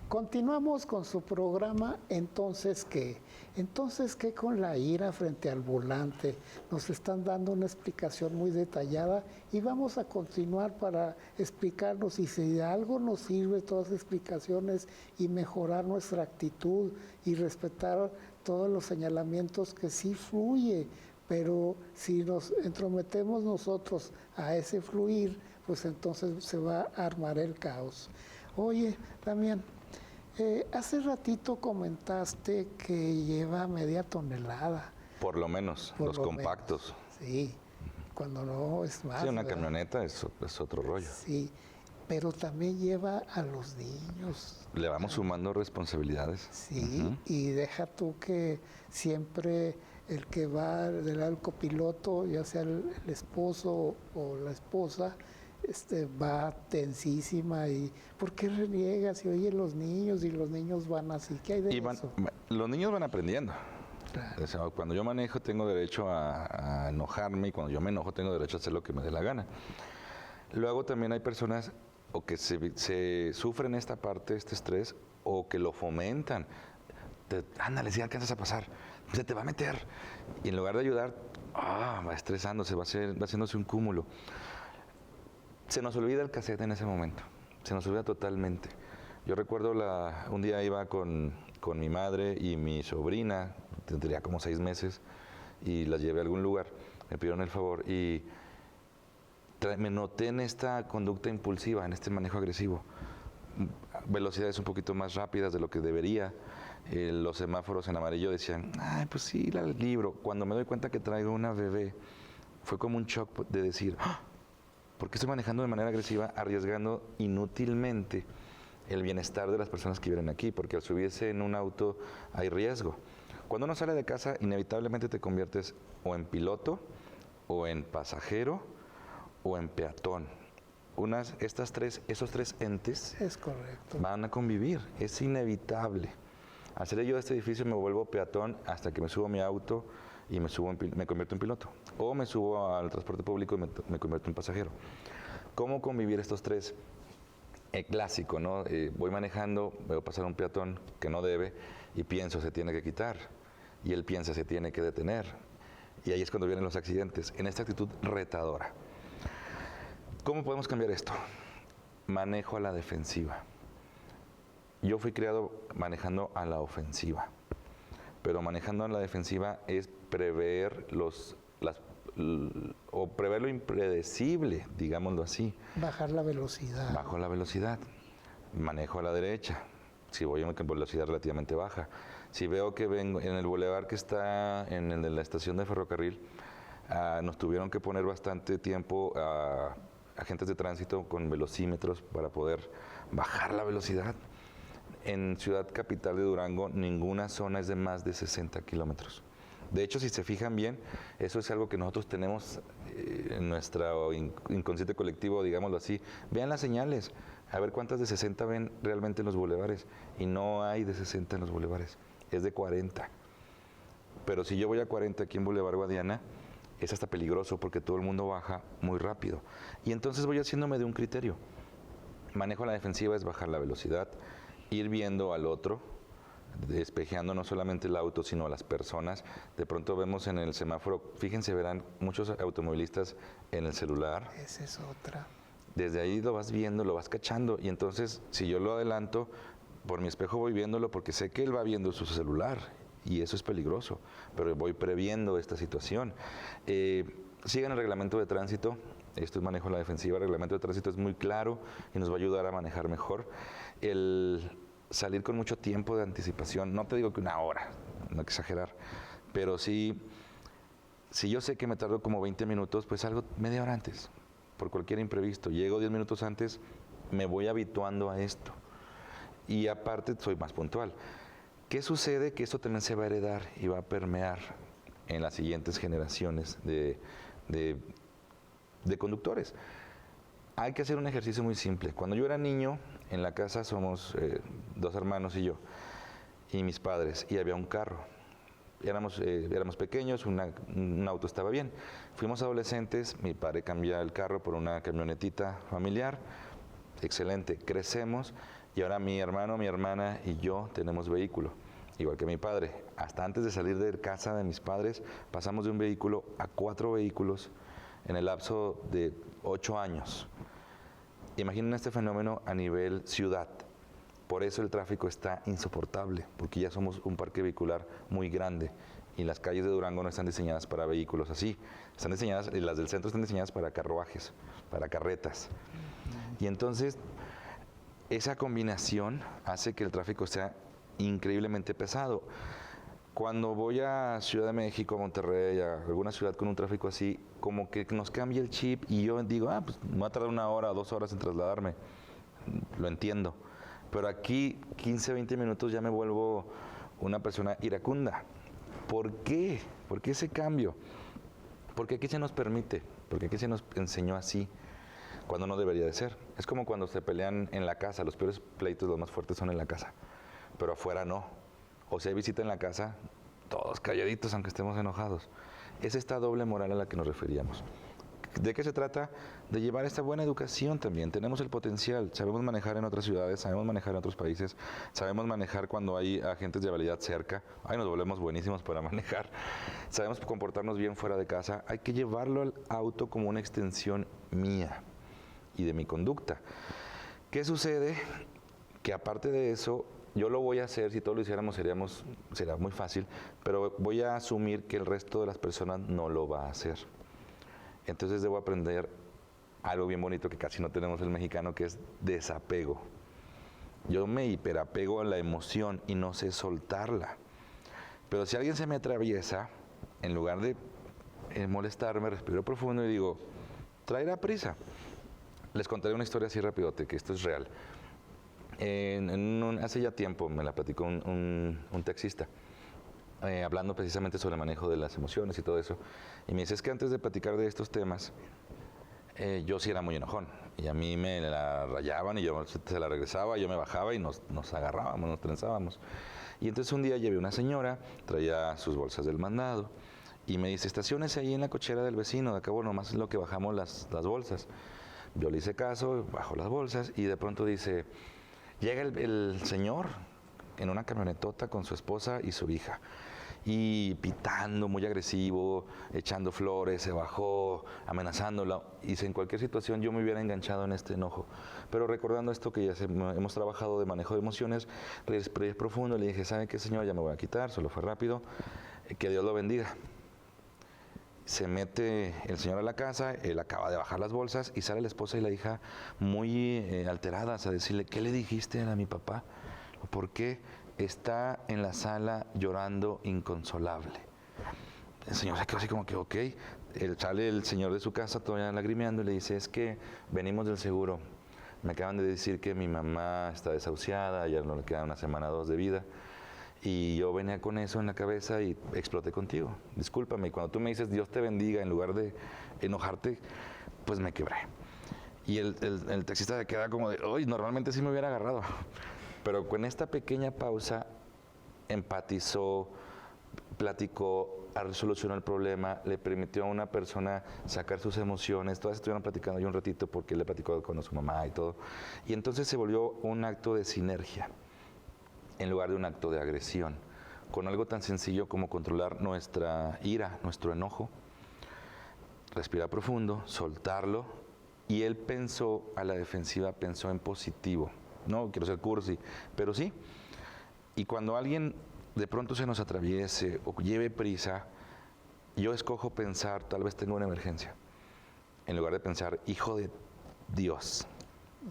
Continuamos con su programa, Entonces ¿qué? Entonces ¿qué con la ira frente al volante? Nos están dando una explicación muy detallada y vamos a continuar para explicarnos y si de algo nos sirve todas las explicaciones y mejorar nuestra actitud y respetar todos los señalamientos que sí fluye, pero si nos entrometemos nosotros a ese fluir, pues entonces se va a armar el caos. Oye, Damián, hace ratito comentaste que lleva media tonelada. Por lo menos, Por los lo compactos. menos. Sí, cuando no es más. Sí, una ¿verdad? camioneta es otro rollo. Sí, pero también lleva a los niños. Le vamos sumando responsabilidades. Sí, y deja tú que siempre el que va del copiloto, ya sea el esposo o la esposa, va tensísima y ¿por qué reniegas? Y oye los niños y los niños van así, ¿qué hay de eso? Los niños van aprendiendo. Claro. O sea, cuando yo manejo tengo derecho a enojarme y cuando yo me enojo tengo derecho a hacer lo que me dé la gana. Luego también hay personas o que se sufren esta parte, este estrés, o que lo fomentan. Ándale, si alcanzas a pasar, se te va a meter. Y en lugar de ayudar, va estresándose, va haciéndose un cúmulo. Se nos olvida el cassette en ese momento, se nos olvida totalmente. Yo recuerdo un día iba con mi madre y mi sobrina, tendría como 6 meses, y las llevé a algún lugar, me pidieron el favor y me noté en esta conducta impulsiva, en este manejo agresivo. Velocidades un poquito más rápidas de lo que debería. Los semáforos en amarillo decían, ay, pues sí, la libro. Cuando me doy cuenta que traigo una bebé, fue como un shock de decir, ¿por qué estoy manejando de manera agresiva, arriesgando inútilmente el bienestar de las personas que viven aquí? Porque al subirse en un auto hay riesgo. Cuando uno sale de casa, inevitablemente te conviertes o en piloto, o en pasajero, o en peatón. Esos tres entes Es correcto. van a convivir, es inevitable. Al salir yo de este edificio me vuelvo peatón hasta que me subo a mi auto y me convierto en piloto. O me subo al transporte público y me convierto en pasajero. ¿Cómo convivir estos tres? Clásico, ¿no? Voy manejando, veo pasar un peatón que no debe y pienso se tiene que quitar. Y él piensa se tiene que detener. Y ahí es cuando vienen los accidentes, en esta actitud retadora. ¿Cómo podemos cambiar esto? Manejo a la defensiva. Yo fui criado manejando a la ofensiva, pero manejando a la defensiva es prever prever lo impredecible, digámoslo así. Bajar la velocidad. Bajo la velocidad, manejo a la derecha, si voy a una velocidad relativamente baja. Si veo que vengo en el bulevar que está en el de la estación de ferrocarril, nos tuvieron que poner bastante tiempo a agentes de tránsito con velocímetros para poder bajar la velocidad. En Ciudad Capital de Durango, ninguna zona es de más de 60 kilómetros. De hecho, si se fijan bien, eso es algo que nosotros tenemos en nuestro inconsciente colectivo, digámoslo así. Vean las señales, a ver cuántas de 60 ven realmente en los bulevares. Y no hay de 60 en los bulevares, es de 40. Pero si yo voy a 40 aquí en Boulevard Guadiana, es hasta peligroso porque todo el mundo baja muy rápido. Y entonces voy haciéndome de un criterio. Manejo a la defensiva es bajar la velocidad, ir viendo al otro, despejeando no solamente el auto, sino a las personas. De pronto vemos en el semáforo, fíjense, verán muchos automovilistas en el celular. Esa es otra. Desde ahí lo vas viendo, lo vas cachando. Y entonces, si yo lo adelanto, por mi espejo voy viéndolo porque sé que él va viendo su celular. Y eso es peligroso, pero voy previendo esta situación. Sigan el reglamento de tránsito. Esto es manejo a la defensiva. El reglamento de tránsito es muy claro y nos va a ayudar a manejar mejor. El salir con mucho tiempo de anticipación, no te digo que 1 hora, no hay que exagerar, pero sí, si yo sé que me tardo como 20 minutos, pues salgo media hora antes, por cualquier imprevisto. Llego 10 minutos antes, me voy habituando a esto. Y aparte soy más puntual. ¿Qué sucede? Que esto también se va a heredar y va a permear en las siguientes generaciones de conductores. Hay que hacer un ejercicio muy simple. Cuando yo era niño, en la casa somos 2 hermanos y yo, y mis padres, y había un carro. Éramos pequeños, un auto estaba bien. Fuimos adolescentes, mi padre cambia el carro por una camionetita familiar, excelente, crecemos Y ahora mi hermano, mi hermana y yo tenemos vehículo, igual que mi padre. Hasta antes de salir de casa de mis padres, pasamos de un vehículo a 4 vehículos en el lapso de 8 años. Imaginen este fenómeno a nivel ciudad. Por eso el tráfico está insoportable, porque ya somos un parque vehicular muy grande y las calles de Durango no están diseñadas para vehículos así. Están diseñadas, y las del centro están diseñadas para carruajes, para carretas. Y entonces, esa combinación hace que el tráfico sea increíblemente pesado. Cuando voy a Ciudad de México, a Monterrey, a alguna ciudad con un tráfico así, como que nos cambia el chip y yo digo, pues me va a tardar 1 hora o 2 horas en trasladarme. Lo entiendo. Pero aquí, 15, 20 minutos ya me vuelvo una persona iracunda. ¿Por qué? ¿Por qué ese cambio? Porque aquí se nos permite, porque aquí se nos enseñó así, cuando no debería de ser. Es como cuando se pelean en la casa, los peores pleitos, los más fuertes son en la casa, pero afuera no. O si hay visita en la casa, todos calladitos aunque estemos enojados. Es esta doble moral a la que nos referíamos. ¿De qué se trata? De llevar esta buena educación también. Tenemos el potencial, sabemos manejar en otras ciudades, sabemos manejar en otros países, sabemos manejar cuando hay agentes de vialidad cerca. Ahí nos volvemos buenísimos para manejar. Sabemos comportarnos bien fuera de casa. Hay que llevarlo al auto como una extensión mía y de mi conducta. ¿Qué sucede? Que aparte de eso, yo lo voy a hacer, si todos lo hiciéramos sería muy fácil, pero voy a asumir que el resto de las personas no lo va a hacer. Entonces debo aprender algo bien bonito que casi no tenemos el mexicano, que es desapego. Yo me hiperapego a la emoción y no sé soltarla. Pero si alguien se me atraviesa, en lugar de molestarme, respiro profundo y digo, traerá prisa. Les contaré una historia así rapidote, que esto es real. Hace ya tiempo me la platicó un taxista. Hablando precisamente sobre el manejo de las emociones y todo eso. Y me dice, es que antes de platicar de estos temas, yo sí era muy enojón. Y a mí me la rayaban y yo se la regresaba, yo me bajaba y nos agarrábamos, nos trenzábamos. Y entonces un día llevé una señora, traía sus bolsas del mandado, y me dice, estaciónese ahí en la cochera del vecino, de acabo nomás es lo que bajamos las bolsas. Yo le hice caso, bajo las bolsas, y de pronto dice, llega el señor en una camionetota con su esposa y su hija. Y pitando, muy agresivo, echando flores, se bajó, amenazándola. Y si en cualquier situación yo me hubiera enganchado en este enojo. Pero recordando esto que ya hemos trabajado de manejo de emociones, respiré profundo, le dije, ¿sabe qué, señor? Ya me voy a quitar, solo fue rápido. Que Dios lo bendiga. Se mete el señor a la casa, él acaba de bajar las bolsas y sale la esposa y la hija muy alteradas a decirle, ¿qué le dijiste a mi papá? ¿Por qué? Está en la sala llorando inconsolable. El señor se quedó así como que, ok. Sale el señor de su casa todavía lagrimeando y le dice, es que venimos del seguro. Me acaban de decir que mi mamá está desahuciada, ya no le queda 1 semana o 2 de vida. Y yo venía con eso en la cabeza y exploté contigo. Discúlpame, y cuando tú me dices Dios te bendiga, en lugar de enojarte, pues me quebré. Y el taxista se queda como de, uy, normalmente sí me hubiera agarrado. Pero con esta pequeña pausa empatizó, platicó, solucionó el problema, le permitió a una persona sacar sus emociones. Todas estuvieron platicando ahí un ratito porque él le platicó con su mamá y todo. Y entonces se volvió un acto de sinergia en lugar de un acto de agresión, con algo tan sencillo como controlar nuestra ira, nuestro enojo, respirar profundo, soltarlo, y él pensó a la defensiva, pensó en positivo. No quiero ser cursi, pero sí. Y cuando alguien de pronto se nos atraviese o lleve prisa, yo escojo pensar, tal vez tengo una emergencia, en lugar de pensar, hijo de Dios.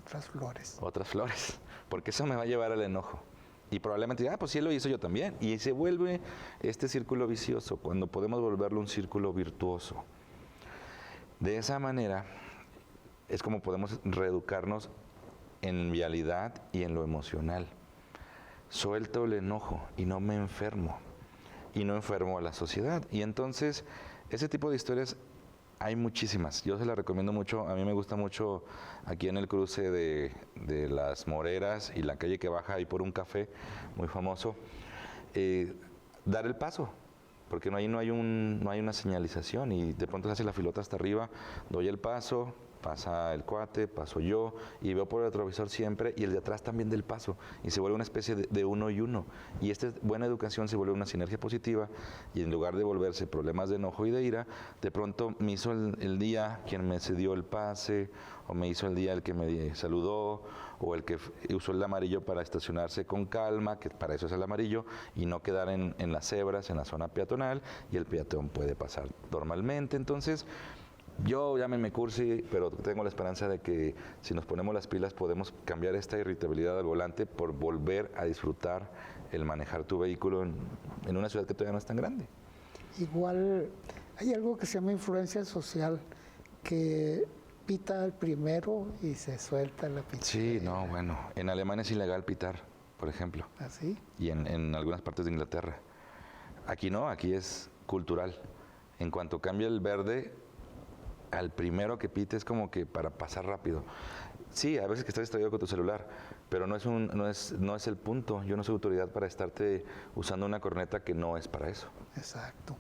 Otras flores. Otras flores, porque eso me va a llevar al enojo. Y probablemente, pues sí lo hizo yo también. Y se vuelve este círculo vicioso, cuando podemos volverlo un círculo virtuoso. De esa manera es como podemos reeducarnos en vialidad y en lo emocional. Suelto el enojo y no me enfermo. Y no enfermo a la sociedad. Y entonces, ese tipo de historias hay muchísimas. Yo se las recomiendo mucho. A mí me gusta mucho aquí en el cruce de las Moreras y la calle que baja ahí por un café muy famoso, dar el paso. Porque ahí no hay una señalización y de pronto se hace la filota hasta arriba, doy el paso, Pasa el cuate, paso yo, y veo por el retrovisor siempre, y el de atrás también del paso, y se vuelve una especie de uno y uno. Y esta buena educación se vuelve una sinergia positiva, y en lugar de volverse problemas de enojo y de ira, de pronto me hizo el día quien me cedió el pase, o me hizo el día el que me saludó, o el que usó el amarillo para estacionarse con calma, que para eso es el amarillo, y no quedar en las cebras, en la zona peatonal, y el peatón puede pasar normalmente. Entonces, yo llámenme cursi, pero tengo la esperanza de que si nos ponemos las pilas podemos cambiar esta irritabilidad al volante por volver a disfrutar el manejar tu vehículo en una ciudad que todavía no es tan grande. Igual hay algo que se llama influencia social, que pita el primero y se suelta la pitadera. Sí, no, bueno, en Alemania es ilegal pitar, por ejemplo. ¿Así? Y en algunas partes de Inglaterra. Aquí no, aquí es cultural. En cuanto cambia el verde, al primero que pite es como que para pasar rápido. Sí, a veces que estás distraído con tu celular, pero no es el punto. Yo no soy autoridad para estarte usando una corneta que no es para eso. Exacto.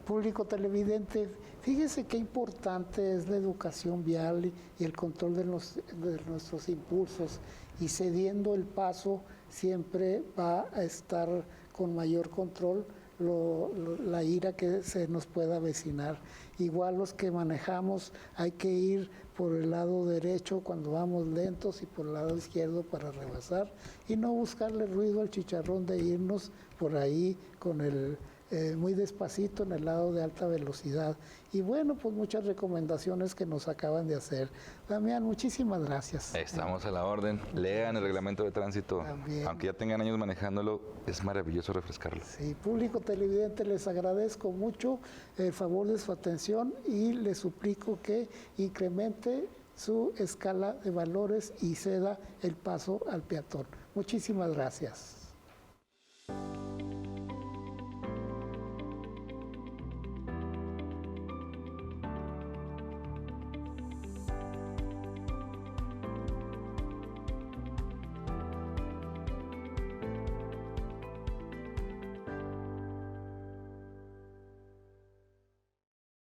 Público televidente, fíjese qué importante es la educación vial y el control de nuestros impulsos, y cediendo el paso siempre va a estar con mayor control la ira que se nos pueda avecinar. Igual los que manejamos hay que ir por el lado derecho cuando vamos lentos y por el lado izquierdo para rebasar, y no buscarle ruido al chicharrón de irnos por ahí con el muy despacito en el lado de alta velocidad. Y bueno, pues muchas recomendaciones que nos acaban de hacer. Damián, muchísimas gracias. Estamos a la orden. Lean el reglamento de tránsito. También. Aunque ya tengan años manejándolo, es maravilloso refrescarlo. Sí, público televidente, les agradezco mucho el favor de su atención y les suplico que incremente su escala de valores y ceda el paso al peatón. Muchísimas gracias.